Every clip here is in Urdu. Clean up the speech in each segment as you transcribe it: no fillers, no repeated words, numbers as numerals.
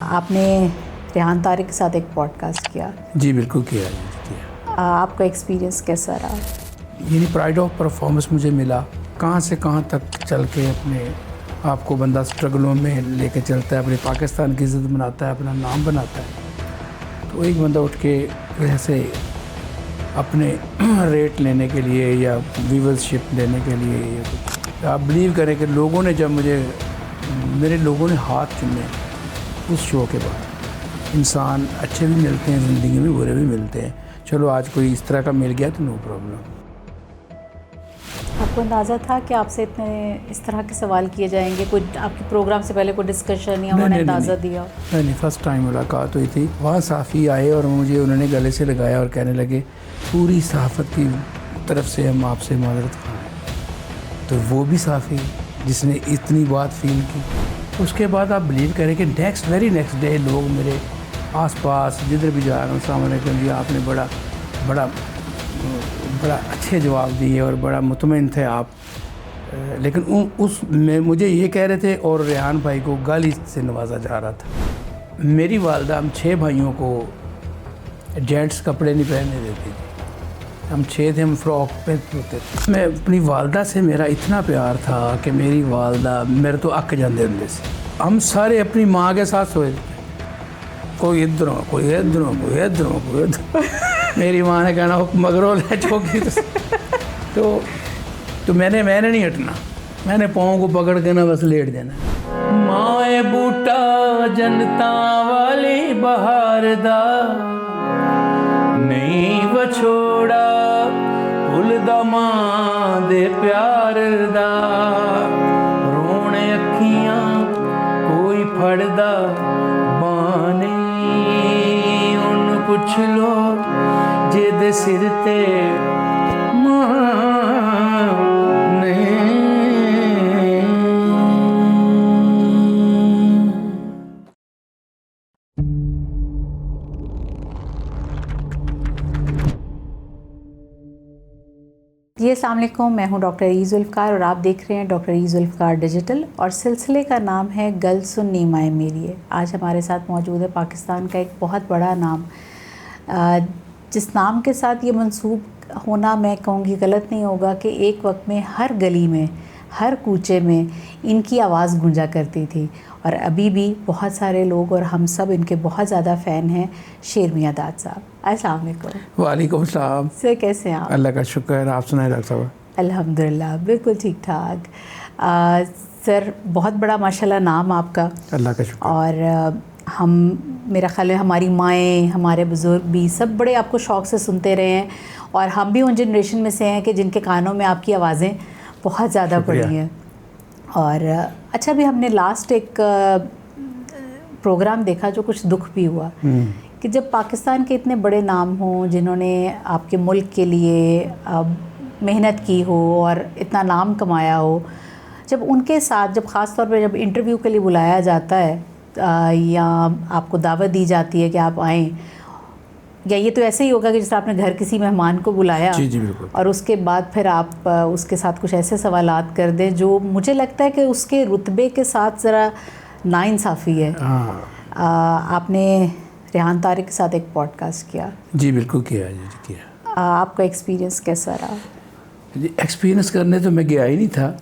آپ نے ریحان طارق کے ساتھ ایک پوڈ کاسٹ کیا. جی بالکل کیا. آپ کا ایکسپیرینس کیسا رہا؟ یعنی پرائڈ آف پرفارمنس مجھے ملا. کہاں سے کہاں تک چل کے اپنے آپ کو بندہ اسٹرگلوں میں لے کے چلتا ہے, اپنے پاکستان کی عزت بناتا ہے, اپنا نام بناتا ہے. تو ایک بندہ اٹھ کے ویسے اپنے ریٹ لینے کے لیے یا ویورشپ لینے کے لیے یا آپ بلیو کریں کہ لوگوں نے جب میرے لوگوں نے ہاتھ چومے اس شو کے بعد. انسان اچھے بھی ملتے ہیں زندگی میں, برے بھی ملتے ہیں. چلو آج کوئی اس طرح کا مل گیا تو نو پرابلم. آپ کو اندازہ تھا کہ آپ سے اتنے اس طرح کے سوال کیے جائیں گے؟ کوئی آپ کے پروگرام سے پہلے کوئی ڈسکشن یا انہوں نے اندازہ دیا؟ نہیں, فرسٹ ٹائم ملاقات ہوئی تھی. وہاں صحافی آئے اور مجھے انہوں نے گلے سے لگایا اور کہنے لگے پوری صحافت کی طرف سے ہم آپ سے معذرت خواہ ہیں. تو وہ بھی صحافی جس نے اتنی بات فیل کی. اس کے بعد آپ بلیو کریں کہ ویری نیکسٹ ڈے لوگ میرے آس پاس جدھر بھی جا رہا ہوں السلام علیکم جی, آپ نے بڑا اچھے جواب دیے اور بڑا مطمئن تھے آپ. لیکن اس میں مجھے یہ کہہ رہے تھے اور ریحان بھائی کو گالی سے نوازا جا رہا تھا. میری والدہ ہم 6 بھائیوں کو جینٹس کپڑے نہیں پہننے دیتی تھی. ہم 6 تھے, ہم فراک پہنتے تھے. میں اپنی والدہ سے میرا اتنا پیار تھا کہ میری والدہ میرے تو اک جاندے ہوں سے. ہم سارے اپنی ماں کے ساتھ سوئے تھے, کوئی ادھروں کوئی ادھروں کوئی ادھروں کوئی ادھر. میری ماں نے کہنا مگرول ہے چوکی تو میں نے نہیں ہٹنا. میں نے پاؤں کو پکڑ کے نا بس لیٹ دینا. مائے بوٹا جنتا والی بہار دا نہیں وچھوڑا پھل دا ماں دے پیار دا. رونے اکھیاں کوئی پھڑ دا بانے ان پوچھ لو جے دے سر تے ماں نہیں. جی السلام علیکم, میں ہوں ڈاکٹر ای ذوالفقار اور آپ دیکھ رہے ہیں ڈاکٹر ای ذوالفقار ڈیجیٹل, اور سلسلے کا نام ہے گل سن نیمائے میریے. آج ہمارے ساتھ موجود ہے پاکستان کا ایک بہت بڑا نام, جس نام کے ساتھ یہ منسوب ہونا میں کہوں گی غلط نہیں ہوگا کہ ایک وقت میں ہر گلی میں ہر کوچے میں ان کی آواز گونجا کرتی تھی, اور ابھی بھی بہت سارے لوگ اور ہم سب ان کے بہت زیادہ فین ہیں. شیر میاں داد صاحب, السلام علیکم. وعلیکم السلام. سر کیسے ہیں آپ؟ اللہ کا شکر ہے, آپ سنائیں ڈاکٹر صاحب. الحمدللہ بالکل ٹھیک ٹھاک. سر بہت بڑا ماشاءاللہ نام آپ کا. اللہ کا شکر. اور ہم میرا خیال ہے ہماری مائیں ہمارے بزرگ بھی سب بڑے آپ کو شوق سے سنتے رہے ہیں, اور ہم بھی ان جنریشن میں سے ہیں کہ جن کے کانوں میں آپ کی آوازیں بہت زیادہ پڑی ہیں. اور اچھا بھی ہم نے لاسٹ ایک پروگرام دیکھا جو کچھ دکھ بھی ہوا کہ جب پاکستان کے اتنے بڑے نام ہوں جنہوں نے آپ کے ملک کے لیے محنت کی ہو اور اتنا نام کمایا ہو, جب ان کے ساتھ جب خاص طور پہ جب انٹرویو کے لیے بلایا جاتا ہے یا آپ کو دعوت دی جاتی ہے کہ آپ آئیں, یا یہ تو ایسے ہی ہوگا کہ جیسے آپ نے گھر کسی مہمان کو بلایا جی بالکل, اور اس کے بعد پھر آپ اس کے ساتھ کچھ ایسے سوالات کر دیں جو مجھے لگتا ہے کہ اس کے رتبے کے ساتھ ذرا ناانصافی ہے. آپ نے ریحان طارق کے ساتھ ایک پوڈ کاسٹ کیا. جی بالکل کیا. آپ کا ایکسپیرینس کیسا رہا؟ جی ایکسپیرینس کرنے تو میں گیا ہی نہیں تھا,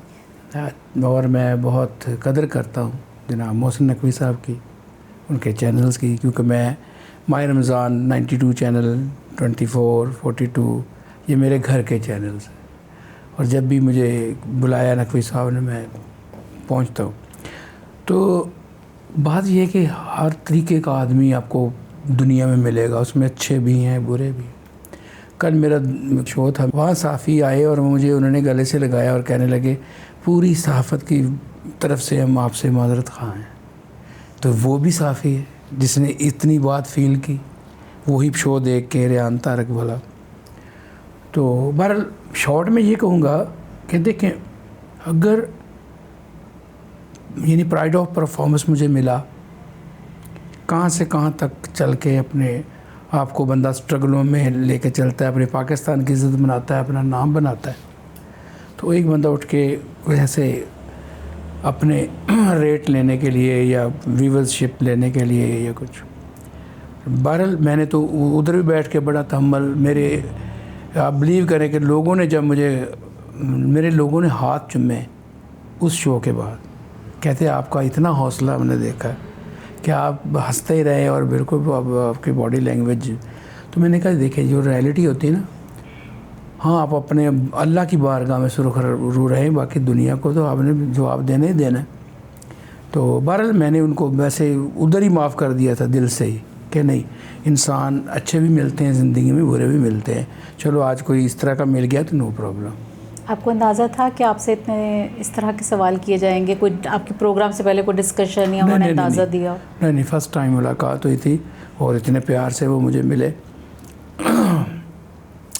اور میں بہت قدر کرتا ہوں جناب محسن نقوی صاحب کی, ان کے چینلز کی, کیونکہ میں ماہ رمضان 92 چینل 24 42 یہ میرے گھر کے چینلز ہیں, اور جب بھی مجھے بلایا نقوی صاحب نے میں پہنچتا ہوں. تو بات یہ ہے کہ ہر طریقے کا آدمی آپ کو دنیا میں ملے گا, اس میں اچھے بھی ہیں برے بھی. کل میرا شو تھا, وہاں صحافی آئے اور مجھے انہوں نے گلے سے لگایا اور کہنے لگے پوری صحافت کی طرف سے ہم آپ سے معذرت خواہ ہیں. تو وہ بھی صحافی ہے جس نے اتنی بات فیل کی, وہی شو دیکھ کے ریحان طارق والا. تو بہرحال شارٹ میں یہ کہوں گا کہ دیکھیں, اگر یعنی پرائڈ آف پرفارمنس مجھے ملا, کہاں سے کہاں تک چل کے اپنے آپ کو بندہ اسٹرگلوں میں لے کے چلتا ہے, اپنے پاکستان کی عزت بناتا ہے, اپنا نام بناتا ہے. تو ایک بندہ اٹھ کے ویسے اپنے ریٹ لینے کے لیے یا ویورشپ لینے کے لیے یا کچھ. بہرحال میں نے تو ادھر بھی بیٹھ کے بڑا تحمل. میرے آپ بلیو کریں کہ لوگوں نے جب میرے لوگوں نے ہاتھ چومے اس شو کے بعد, کہتے آپ کا اتنا حوصلہ ہم نے دیکھا کہ آپ ہنستے ہی رہے اور بالکل آپ کی باڈی لینگویج. تو میں نے کہا دیکھیں جو ریئلٹی ہوتی ہے نا, ہاں آپ اپنے اللہ کی بارگاہ میں سرخ رو رہے ہیں, باقی دنیا کو تو آپ نے جواب دینا ہی دینا ہے. تو بہرحال میں نے ان کو ویسے ادھر ہی معاف کر دیا تھا دل سے ہی کہ نہیں, انسان اچھے بھی ملتے ہیں زندگی میں, برے بھی ملتے ہیں, چلو آج کوئی اس طرح کا مل گیا تو نو پرابلم. آپ کو اندازہ تھا کہ آپ سے اتنے اس طرح کے سوال کیے جائیں گے؟ کوئی آپ کے پروگرام سے پہلے کوئی ڈسکشن یا انہوں نے اندازہ دیا؟ نہیں, فرسٹ ٹائم ملاقات ہوئی تھی اور اتنے پیار سے وہ مجھے ملے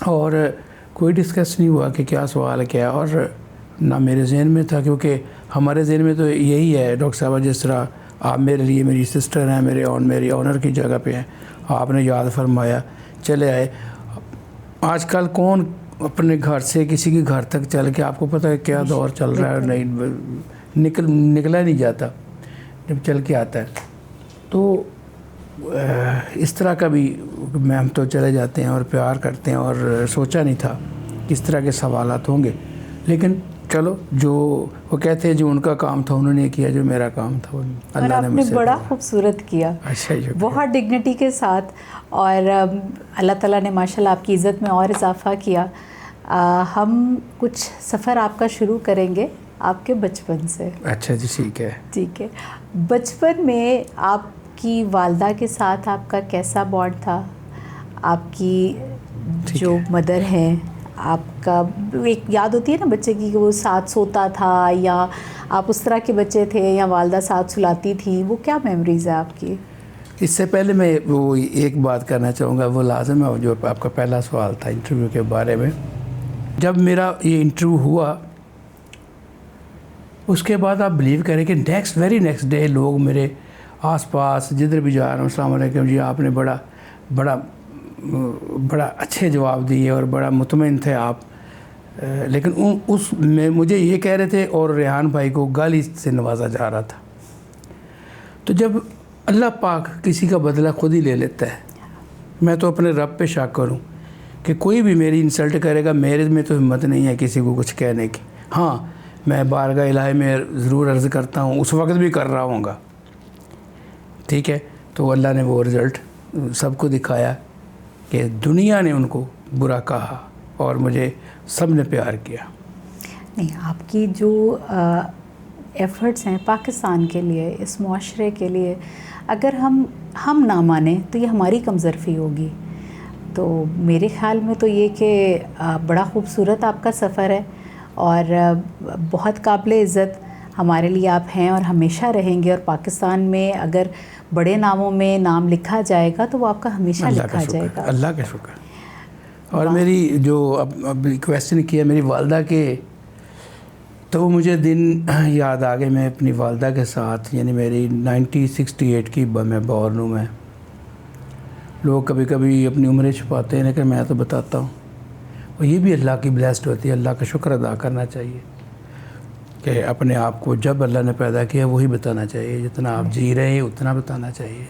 اور کوئی ڈسکس نہیں ہوا کہ کیا سوال ہے کیا, اور نہ میرے ذہن میں تھا, کیونکہ ہمارے ذہن میں تو یہی ہے ڈاکٹر صاحبہ, جس طرح آپ میرے لیے میری سسٹر ہیں, میری آنر کی جگہ پہ ہیں, آپ نے یاد فرمایا چلے آئے. آج کل کون اپنے گھر سے کسی کے گھر تک چل کے, آپ کو پتہ ہے کیا دور چل رہا ہے, نہیں نکلا نہیں جاتا جب چل کے آتا ہے. تو اس طرح کا بھی ہم تو چلے جاتے ہیں اور پیار کرتے ہیں, اور سوچا نہیں تھا کس طرح کے سوالات ہوں گے, لیکن چلو جو وہ کہتے ہیں جو ان کا کام تھا انہوں نے کیا, جو میرا کام تھا اللہ نے مجھ سے بڑا خوبصورت کیا, بہت ڈگنیٹی کے ساتھ, اور اللہ تعالیٰ نے ماشاءاللہ آپ کی عزت میں اور اضافہ کیا. ہم کچھ سفر آپ کا شروع کریں گے آپ کے بچپن سے. اچھا جی, ٹھیک ہے. بچپن میں آپ کی والدہ کے ساتھ آپ کا کیسا بانڈ تھا؟ آپ کی جو مدر ہیں, آپ کا ایک یاد ہوتی ہے نا بچے کی کہ وہ ساتھ سوتا تھا, یا آپ اس طرح کے بچے تھے, یا والدہ ساتھ سلاتی تھی, وہ کیا میموریز ہے آپ کی؟ اس سے پہلے میں وہ ایک بات کرنا چاہوں گا, وہ لازم ہے, جو آپ کا پہلا سوال تھا انٹرویو کے بارے میں. جب میرا یہ انٹرویو ہوا اس کے بعد آپ بلیو کریں کہ ویری نیکسٹ ڈے لوگ میرے آس پاس جدھر بھی جا رہا ہوں, السلام علیکم جی, آپ نے بڑا اچھے جواب دیے اور بڑا مطمئن تھے آپ. لیکن اس میں مجھے یہ کہہ رہے تھے اور ریحان بھائی کو گالی سے نوازا جا رہا تھا. تو جب اللہ پاک کسی کا بدلہ خود ہی لے لیتا ہے, میں تو اپنے رب پہ شک کروں کہ کوئی بھی میری انسلٹ کرے گا, میرے میں تو ہمت نہیں ہے کسی کو کچھ کہنے کی. ہاں میں بارگاہ الہی میں ضرور عرض کرتا ہوں, اس وقت بھی کر رہا ہوں گا, ٹھیک ہے. تو اللہ نے وہ رزلٹ سب کو دکھایا کہ دنیا نے ان کو برا کہا اور مجھے سب نے پیار کیا. نہیں, آپ کی جو ایفرٹس ہیں پاکستان کے لیے, اس معاشرے کے لیے, اگر ہم نہ مانیں تو یہ ہماری کمزرفی ہوگی. تو میرے خیال میں تو یہ کہ بڑا خوبصورت آپ کا سفر ہے اور بہت قابل عزت ہمارے لیے آپ ہیں اور ہمیشہ رہیں گے. اور پاکستان میں اگر بڑے ناموں میں نام لکھا جائے گا تو وہ آپ کا ہمیشہ لکھا جائے گا. اللہ کا شکر. اور میری جو اب کویسچن کیا میری والدہ کے, تو مجھے دن یاد آ گئے, میں اپنی والدہ کے ساتھ, یعنی میری 1968 کی میں بورن ہوں. میں لوگ کبھی کبھی اپنی عمریں چھپاتے ہیں لیکن میں تو بتاتا ہوں, اور یہ بھی اللہ کی بلیسڈ ہوتی ہے. اللہ کا شکر ادا کرنا چاہیے کہ اپنے آپ کو جب اللہ نے پیدا کیا وہی بتانا چاہیے, جتنا آپ جی رہے ہیں اتنا بتانا چاہیے.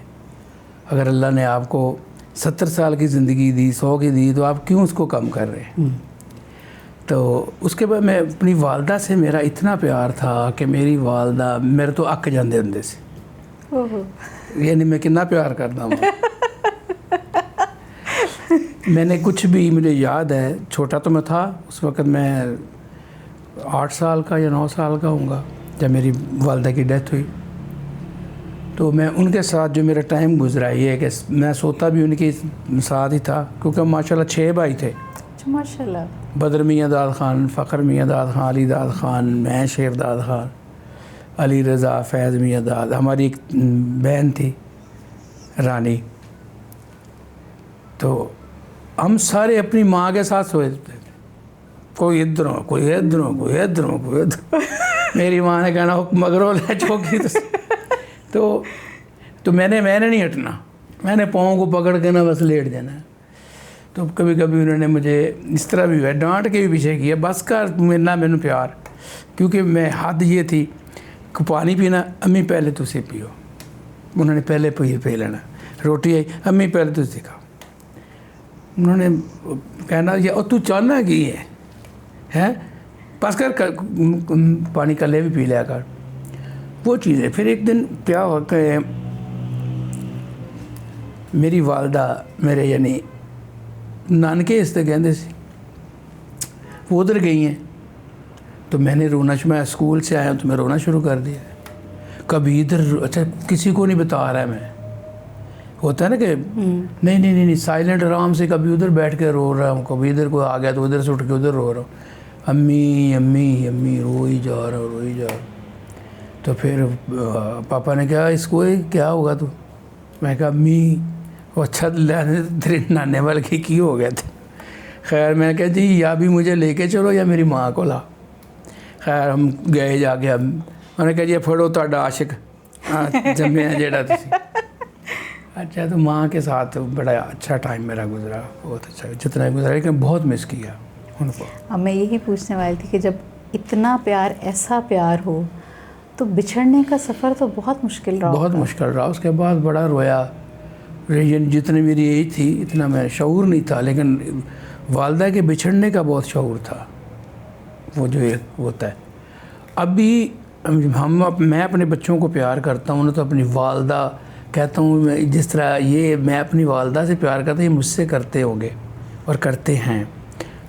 اگر اللہ نے آپ کو 70 سال کی زندگی دی, 100 کی دی, تو آپ کیوں اس کو کم کر رہے ہیں؟ تو اس کے بعد میں اپنی والدہ سے میرا اتنا پیار تھا کہ میری والدہ میرے تو اک جاندے ہوں سے, یعنی میں کتنا پیار کرتا ہوں. میں نے کچھ بھی, مجھے یاد ہے, چھوٹا تو میں تھا اس وقت, میں 8 سال کا یا 9 سال کا ہوں گا جب میری والدہ کی ڈیتھ ہوئی. تو میں ان کے ساتھ جو میرا ٹائم گزرا یہ ہے کہ میں سوتا بھی ان کے ساتھ ہی تھا, کیونکہ ماشاءاللہ 6 بھائی تھے. ماشاءاللہ. بدر میاں داد خان, فخر میاں داد خان, علی داد خان, میں شیر داد خان, علی رضا, فیض میاں داد, ہماری ایک بہن تھی رانی. تو ہم سارے اپنی ماں کے ساتھ سوئے تھے, کوئی ادھروں کوئی ادھروں کوئی ادھروں کوئی ادھر. میری ماں نے کہنا مگرول ہے چوکی. تو میں نے نہیں ہٹنا, میں نے پاؤں کو پکڑ کے نا بس لیٹ دینا. تو کبھی کبھی انہوں نے مجھے اس طرح بھی ڈانٹ کے بھی پیچھے کیا, بس کر میرا میں نے پیار, کیونکہ میں حد یہ تھی پانی پینا, امی پہلے تسی پیو. انہوں نے پہلے پی لینا. روٹی آئی, امی پہلے تسی کھاؤ. انہوں نے کہنا یہ اور تو چاہنا کی ہے پاس کر پانی کلے بھی پی لیا کر. وہ چیزیں. پھر ایک دن کیا ہوا کہ میری والدہ میرے یعنی نانکے اس سے کہندے سی, وہ ادھر گئی ہیں تو میں نے رونا, میں اسکول سے آیا تو میں رونا شروع کر دیا. کبھی ادھر, اچھا کسی کو نہیں بتا رہا ہے میں, ہوتا ہے نا کہ نہیں سائلنٹ آرام سے, کبھی ادھر بیٹھ کے رو رہا ہوں, کبھی ادھر کوئی آ گیا تو ادھر سے اٹھ کے ادھر رو رہا ہوں. امی امی امی روئی جا رہا. تو پھر پاپا نے کہا اس کو کیا ہوگا تو, میں کہا امی وہ اچھا تیرے نانے والے کی ہو گیا تھے. خیر میں نے کہا جی یا بھی مجھے لے کے چلو یا میری ماں کو لا. خیر ہم گئے جا کے, انہوں نے کہا جی پھڑو تو عاشق جمے جیڑا تھی. اچھا تو ماں کے ساتھ بڑا اچھا ٹائم میرا گزرا, بہت اچھا جتنا گزرا, لیکن بہت مس کیا ان کو. اب میں یہی پوچھنے والی تھی کہ جب اتنا پیار, ایسا پیار ہو تو بچھڑنے کا سفر تو بہت مشکل رہا. بہت مشکل رہا. اس کے بعد بڑا رویا. جتنی میری ایج تھی اتنا میں شعور نہیں تھا, لیکن والدہ کے بچھڑنے کا بہت شعور تھا. وہ جو ہوتا ہے اب بھی میں اپنے بچوں کو پیار کرتا ہوں تو اپنی والدہ کہتا ہوں, جس طرح یہ میں اپنی والدہ سے پیار کرتا ہوں یہ مجھ سے کرتے ہوں گے اور کرتے ہیں.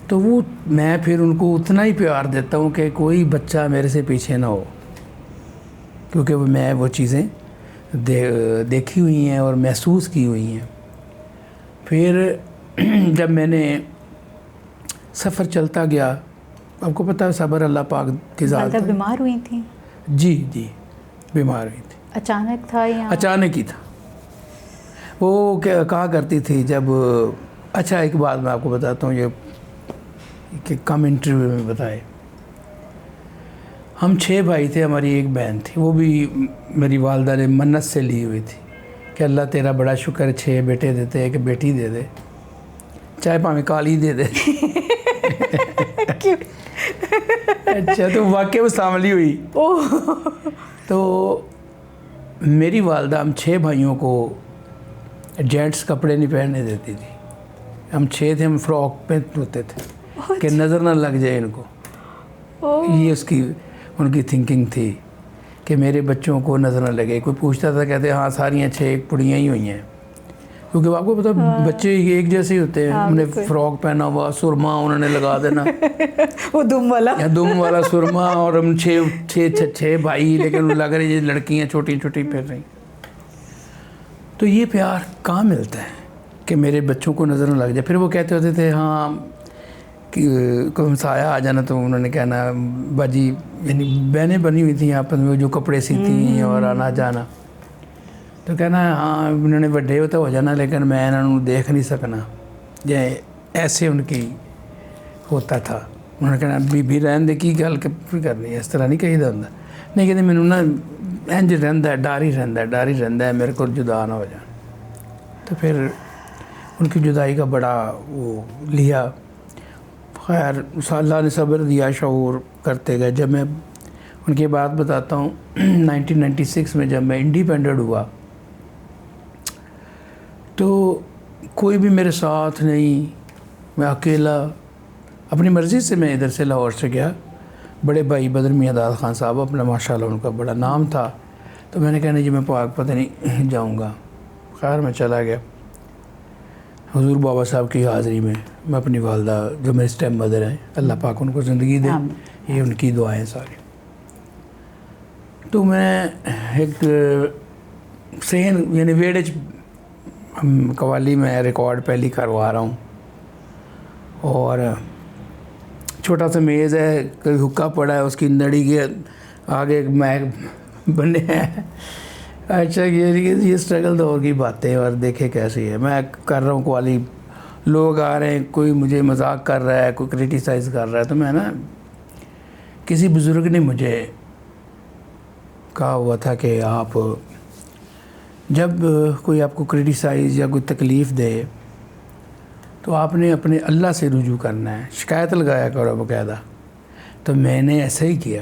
تو وہ میں پھر ان کو اتنا ہی پیار دیتا ہوں کہ کوئی بچہ میرے سے پیچھے نہ ہو, کیونکہ میں وہ چیزیں دیکھی ہوئی ہیں اور محسوس کی ہوئی ہیں. پھر جب میں نے سفر چلتا گیا, آپ کو پتہ ہے صبر اللہ پاک کی ذات ہے. بیمار ہوئی تھیں؟ جی بیمار ہوئی تھی. اچانک تھا یا اچانک ہی تھا. وہ کہا کرتی تھی جب, اچھا ایک بات میں آپ کو بتاتا ہوں, یہ کہ کم انٹرویو میں بتائے. ہم 6 بھائی تھے, ہماری ایک بہن تھی, وہ بھی میری والدہ نے منت سے لی ہوئی تھی کہ اللہ تیرا بڑا شکر 6 بیٹے دیتے ایک بیٹی دے دے, چاہے پاویں کالی دے دے. اچھا تو واقعی وہ ساملی ہوئی. تو میری والدہ ہم 6 بھائیوں کو جینٹس کپڑے نہیں پہننے دیتی تھی. ہم 6 تھے, ہم فراک پہنتے ہوتے تھے کہ نظر نہ لگ جائے ان کو. یہ ان کی تھنکنگ تھی کہ میرے بچوں کو نظر نہ لگے. کوئی پوچھتا تھا کہتے ہاں ساریاں 6 پڑیاں ہی ہوئی ہیں, کیونکہ آپ کو پتہ بچے ایک جیسے ہی ہوتے ہیں. ہم نے فراک پہنا ہوا, سرما انہوں نے لگا دینا, وہ دم والا سرما, اور ہم 6 بھائی, لیکن لگ رہی یہ لڑکیاں چھوٹی پھر رہی. تو یہ پیار کہاں ملتا ہے کہ میرے بچوں کو نظر نہ لگ جائے. پھر وہ کہتے ہوتے تھے ہاں کوئی ہمسایہ آ جانا تو انہوں نے کہنا باجی, یعنی بہنیں بنی ہوئی تھیں آپس میں جو کپڑے سیتی ہیں اور آنا جانا, تو کہنا ہاں انہوں نے بڑے ہوتا ہو جانا لیکن میں انہوں دیکھ نہیں سکنا, یہ ایسے ان کی ہوتا تھا. انہوں نے کہنا بی رہن دے کی گل کرنی, اس طرح نہیں کہی دا ہوندا. نہیں کہتے مینوں نا انج رہندا ہے, ڈر ہی رہندا ہے میرے کو جدا نہ ہو جان. تو پھر ان کی جدائی کا بڑا وہ لیا. خیر اللہ نے صبر دیا, شعور کرتے گئے. جب میں ان کی بات بتاتا ہوں 1996 میں جب میں انڈیپینڈنٹ ہوا تو کوئی بھی میرے ساتھ نہیں, میں اکیلا اپنی مرضی سے میں ادھر سے لاہور سے گیا. بڑے بھائی بدر میاں داد خان صاحب, اپنا ماشاءاللہ ان کا بڑا نام تھا. تو میں نے کہا جی میں پاک پتہ نہیں جاؤں گا. خیر میں چلا گیا. حضور بابا صاحب کی حاضری میں اپنی والدہ جو میری اسٹیپ مدر ہیں, اللہ پاک ان کو زندگی دے, یہ ان کی دعائیں ساری. تو میں ایک سین یعنی ویڑج قوالی میں ریکارڈ پہلی کروا رہا ہوں, اور چھوٹا سا میز ہے, کوئی حکا پڑا ہے, اس کی نڑی کے آگے میک بنے ہیں. اچھا یہ اسٹرگل دور کی باتیں, اور دیکھے کیسی ہے. میں کر رہا ہوں قوالی, لوگ آ رہے ہیں, کوئی مجھے مذاق کر رہا ہے, کوئی کرٹیسائز کر رہا ہے. تو میں نا کسی بزرگ نے مجھے کہا ہوا تھا کہ آپ جب کوئی آپ کو کرٹیسائز یا کوئی تکلیف دے تو آپ نے اپنے اللہ سے رجوع کرنا ہے, شکایت لگایا کرو باقاعدہ. تو میں نے ایسا ہی کیا.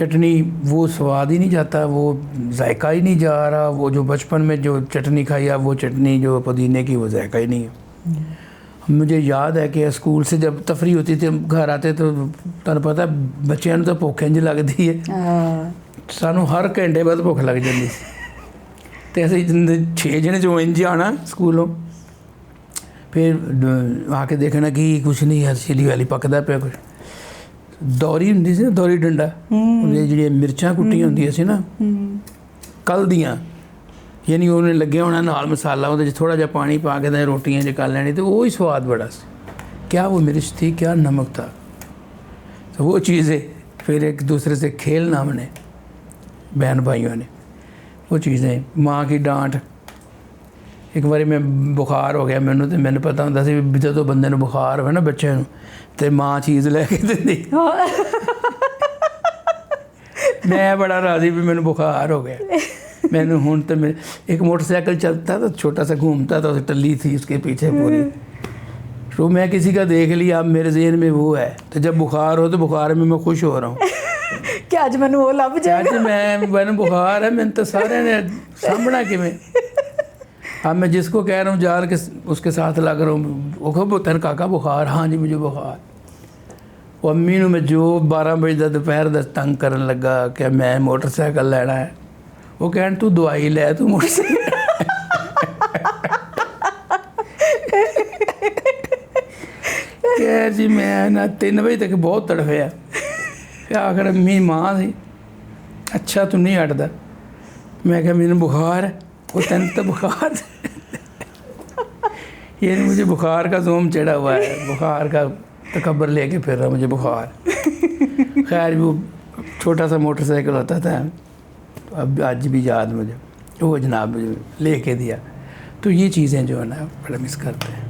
چٹنی وہ سواد ہی نہیں جاتا, وہ ذائقہ ہی نہیں جا رہا. وہ جو بچپن میں جو چٹنی کھائی اب وہ چٹنی جو پودینے کی وہ ذائقہ ہی نہیں ہے. مجھے یاد ہے کہ اسکول سے جب تفریح ہوتی تھی ہم گھر آتے تو تمہیں پتہ بچیاں تو بھوک انج لگتی ہے, سانوں ہر گھنٹے بعد بھوک لگ جاتی. تو ایسے 6 جنے جو انج آنا اسکولوں, پھر آ کے دیکھنا کہ کچھ نہیں ہے, چلی والی پکدا پیا کچھ. دوری ہوندی سی نا, دوری ڈنڈا, جڑی مرچاں کٹیاں ہوندیاں سی نا کل دیاں, یعنی انہیں لگے ہونا نال مسالہ وہ تھوڑا جہا پانی پا کے روٹیاں کر لینی, تو وہی سواد بڑا سی. کیا وہ مرچ تھی, کیا نمک تھا. تو وہ چیزیں پھر ایک دوسرے سے کھیلنا ہم نے بہن بھائیوں نے, وہ چیزیں. ماں کی ڈانٹ. ایک بار میں بخار ہو گیا مینوں, تو میں نے پتا ہوندا سی جدوں بندے نوں بخار ہوئے نا بچے نوں, تے ماں چیز لے کے دیندی. میں بڑا راضی بھی مینوں بخار ہو گیا. میں نے ہوں تو میں ایک موٹر سائیکل چلتا تھا چھوٹا سا گھومتا تھا, ٹلی تھی اس کے پیچھے پوری. تو میں کسی کا دیکھ لیا, اب میرے ذہن میں وہ ہے. تو جب بخار ہو تو بخار میں خوش ہو رہا ہوں کہ آج میں وہ لب جائے, آج میں بخار ہے. میں تو سارے نے سامنا کہ میں اب میں جس کو کہہ رہا ہوں جان کے اس کے ساتھ لگ رہا ہوں, وہ کہو تیرے کاکا بخار, ہاں جی مجھے بخار. وہ امی نوں میں جو 12 بجے دوپہر دا تنگ کرن لگا کہ میں موٹر سائیکل لینا ہے, وہ کہن تو دوائی لے, تو موٹر سائیکل کہ جی میں نا 3 بجے تک بہت تڑفیا. پھر آخر امی ماں تھی, اچھا تو نہیں ہٹدا. میں کہا میرے بخار ہے. وہ تین تو بخار یہ مجھے بخار کا زوم چڑھا ہوا ہے, بخار کا تکبر لے کے پھر رہا مجھے بخار. خیر وہ چھوٹا سا موٹر سائیکل ہوتا تھا, اب آج بھی یاد مجھے, وہ جناب مجھے لے کے دیا. تو یہ چیزیں جو ہے نا بڑا مس کرتے ہیں.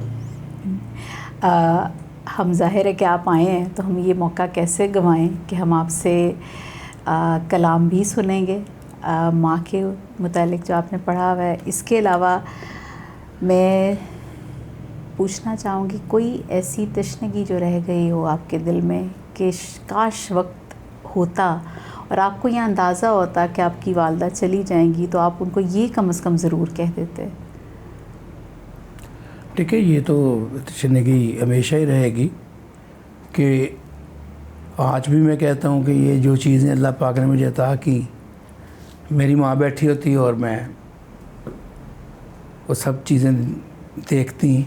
ہم ظاہر ہے کہ آپ آئے ہیں تو ہم یہ موقع کیسے گنوائیں کہ ہم آپ سے کلام بھی سنیں گے ماں کے متعلق جو آپ نے پڑھا ہوا ہے. اس کے علاوہ میں پوچھنا چاہوں گی کوئی ایسی تشنگی جو رہ گئی ہو آپ کے دل میں کہ کاش وقت ہوتا اور آپ کو یہ اندازہ ہوتا کہ آپ کی والدہ چلی جائیں گی, تو آپ ان کو یہ کم از کم ضرور کہہ دیتے. ٹھیک ہے, یہ تو تشنگی ہمیشہ ہی رہے گی کہ آج بھی میں کہتا ہوں کہ یہ جو چیزیں اللہ پاک نے مجھے عطا کی, میری ماں بیٹھی ہوتی اور میں وہ سب چیزیں دیکھتی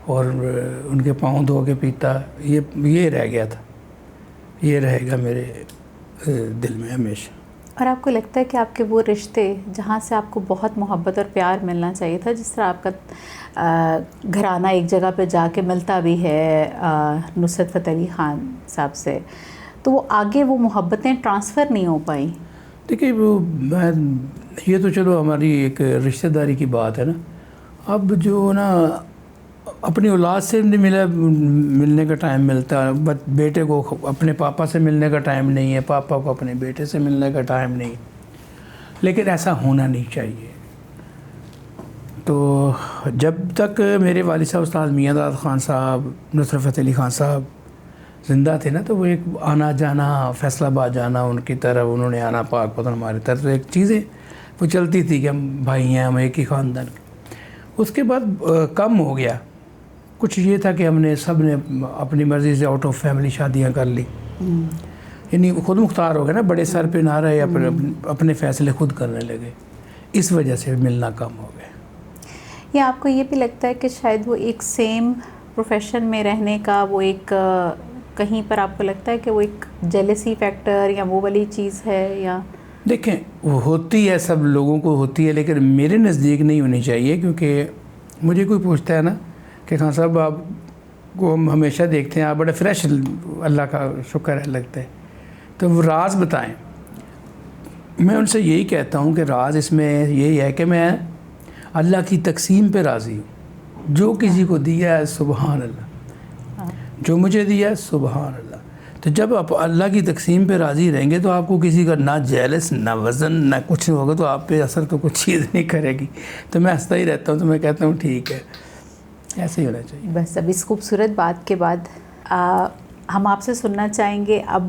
اور ان کے پاؤں دھو کے پیتا, یہ رہ گیا تھا, یہ رہے گا میرے دل میں ہمیشہ. اور آپ کو لگتا ہے کہ آپ کے وہ رشتے جہاں سے آپ کو بہت محبت اور پیار ملنا چاہیے تھا, جس طرح آپ کا گھرانہ ایک جگہ پہ جا کے ملتا بھی ہے نصرت فتح علی خان صاحب سے, تو وہ آگے وہ محبتیں ٹرانسفر نہیں ہو پائیں؟ دیکھیے وہ یہ تو چلو ہماری ایک رشتہ داری کی بات ہے نا. اب جو نا اپنی اولاد سے ملنے کا ٹائم ملتا ہے, بیٹے کو اپنے پاپا سے ملنے کا ٹائم نہیں ہے, پاپا کو اپنے بیٹے سے ملنے کا ٹائم نہیں, لیکن ایسا ہونا نہیں چاہیے. تو جب تک میرے والد صاحب استاد میاں داد خان صاحب, نصرت فتح علی خان صاحب زندہ تھے نا, تو وہ ایک آنا جانا, فیصل آباد جانا ان کی طرف, انہوں نے آنا پاک پتن ہماری طرف, تو ایک چیزیں وہ چلتی تھی کہ ہم بھائی ہیں, ہم ایک ہی خاندان کے. اس کے بعد کم ہو گیا. کچھ یہ تھا کہ ہم نے سب نے اپنی مرضی سے آؤٹ آف فیملی شادیاں کر لی, یعنی خود مختار ہو گئے نا, بڑے سر پہ نہ رہے, اپنے فیصلے خود کرنے لگے, اس وجہ سے ملنا کم ہو گیا. یا آپ کو یہ بھی لگتا ہے کہ شاید وہ ایک سیم پروفیشن میں رہنے کا وہ ایک کہیں پر آپ کو لگتا ہے کہ وہ ایک جیلسی فیکٹر یا وہ والی چیز ہے؟ یا دیکھیں وہ ہوتی ہے, سب لوگوں کو ہوتی ہے, لیکن میرے نزدیک نہیں ہونی چاہیے. کیونکہ مجھے کوئی پوچھتا ہے نا کہ خان صاحب آپ کو ہم ہمیشہ دیکھتے ہیں, آپ بڑے فریش, اللہ کا شکر ہے لگتا ہے, تو وہ راز بتائیں. میں ان سے یہی کہتا ہوں کہ راز اس میں یہی ہے کہ میں اللہ کی تقسیم پہ راضی ہوں. جو کسی کو دیا ہے سبحان اللہ, جو مجھے دیا ہے سبحان اللہ. تو جب آپ اللہ کی تقسیم پہ راضی رہیں گے تو آپ کو کسی کا نہ جیلس, نہ وزن, نہ کچھ ہوگا, تو آپ پہ اثر تو کچھ چیز نہیں کرے گی. تو میں ہنستا ہی رہتا ہوں, تو میں کہتا ہوں ٹھیک ہے, ایسے ہی ہونا چاہیے. بس اب اس خوبصورت بات کے بعد ہم آپ سے سننا چاہیں گے اب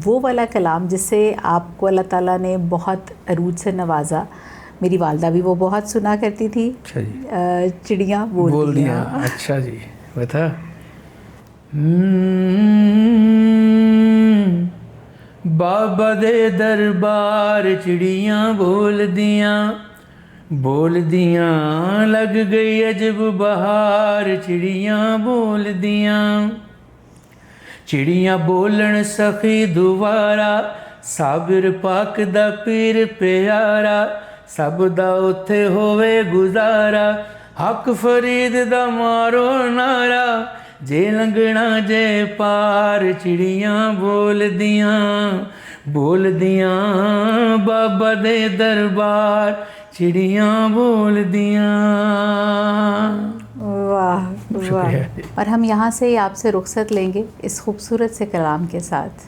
وہ والا کلام جس سے آپ کو اللہ تعالیٰ نے بہت عروج سے نوازا. میری والدہ بھی وہ بہت سنا کرتی تھی. اچھا جی. چڑیاں بول دیاں. اچھا جی بتا. بابا دے دربار چڑیاں بول دیاں لگ گئی عجب بہار چڑیاں بول دیاں. چڑیاں بولن سخی دوبارہ صابر پاک دا پیر پیارا سب دا اتھے ہوئے گزارا حق فرید دا مارو نارا جے لنگنا جے پار چڑیاں بول دیاں بابا دے دربار چڑیاں بول دیاں. واہ واہ. اور ہم یہاں سے ہی آپ سے رخصت لیں گے اس خوبصورت سے کلام کے ساتھ.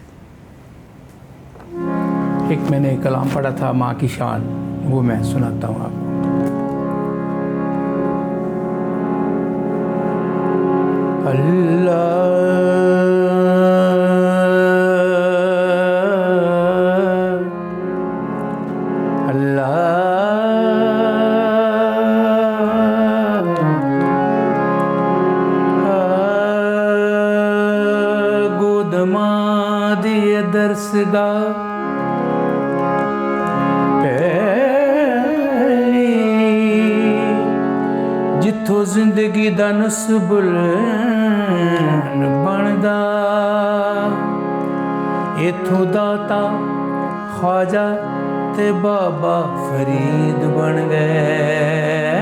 ایک میں نے کلام پڑھا تھا ماں کی شان، وہ میں سناتا ہوں آپ کو. جتھوں زندگی دا نسبل بندا ایتھوں داتا خواجہ تے بابا فرید بن گئے.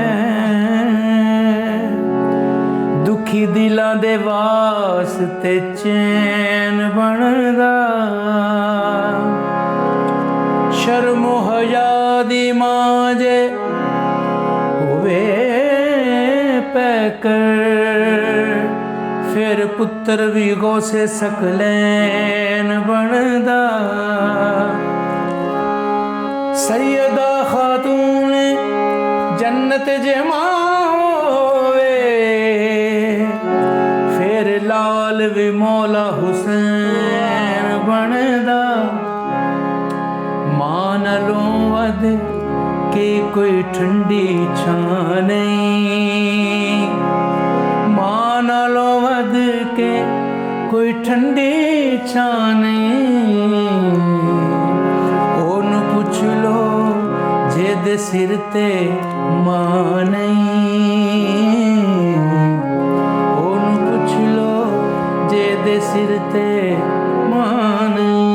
دکھی دلاں دے واسطے چین بندا شرم و حیا دی ماں جے ہووے پے کر پھر پتر بھی غوث ثقلین بندا. سیدہ خاتون جنت جے ماں ہووے پھر لال بھی مولا حسین بندا. ماں نالوں ود کہ کوئی ٹھنڈی چھاں نہیں، ماں نالوں ود کے کوئی ٹھنڈی چھاں نہیں. اونوں پوچھ لو جے دے سر تے ماں نہیں، اونوں پوچھ لو جے دے سر تے ماں نہیں.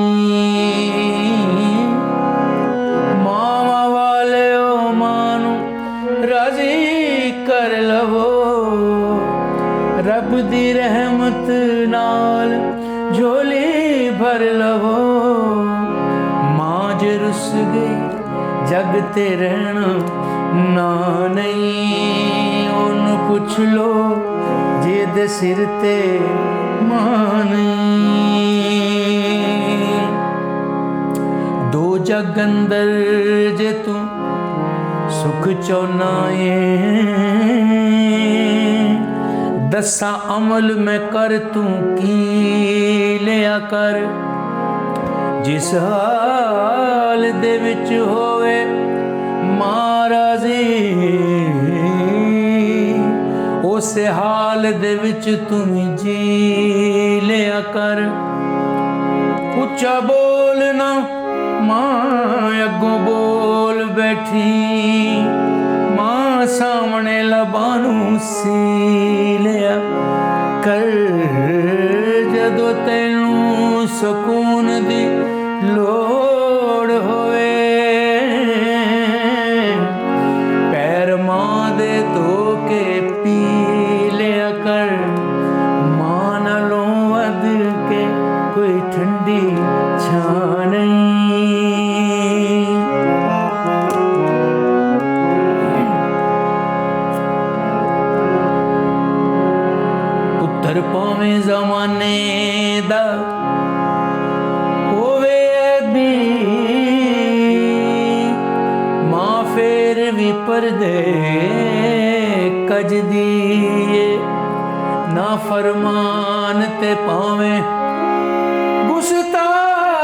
رب دی رحمت نال جھولی بھر لو. ماں جے رس گئی جگ تے رہنا نا نہیں، اونوں پوچھ لو جے دے سر تے ماں نہیں. دو جگ اندر جے تو سکھ چونا دساں عمل میں کر توں کی لیا کر. جس حال دے وچ ہوئے ماں راضی اس حال دے وچ تم جی لیا کر. اچھا بولنا ماں اگوں بول بیٹھی، ماں سامنے لبانوں سی لیا کر. جدو تینوں سکون دی لوڑ ہوئے پیر ماں دے دھو کے پی لیا کر. ماں نالوں ود کے کوئی ٹھنڈی چھاں نہیں. پتر پاویں زمانے دا ہووے بھی ماں پھر بھی پردے کج دیے. نا فرمان تے پاویں گستاخ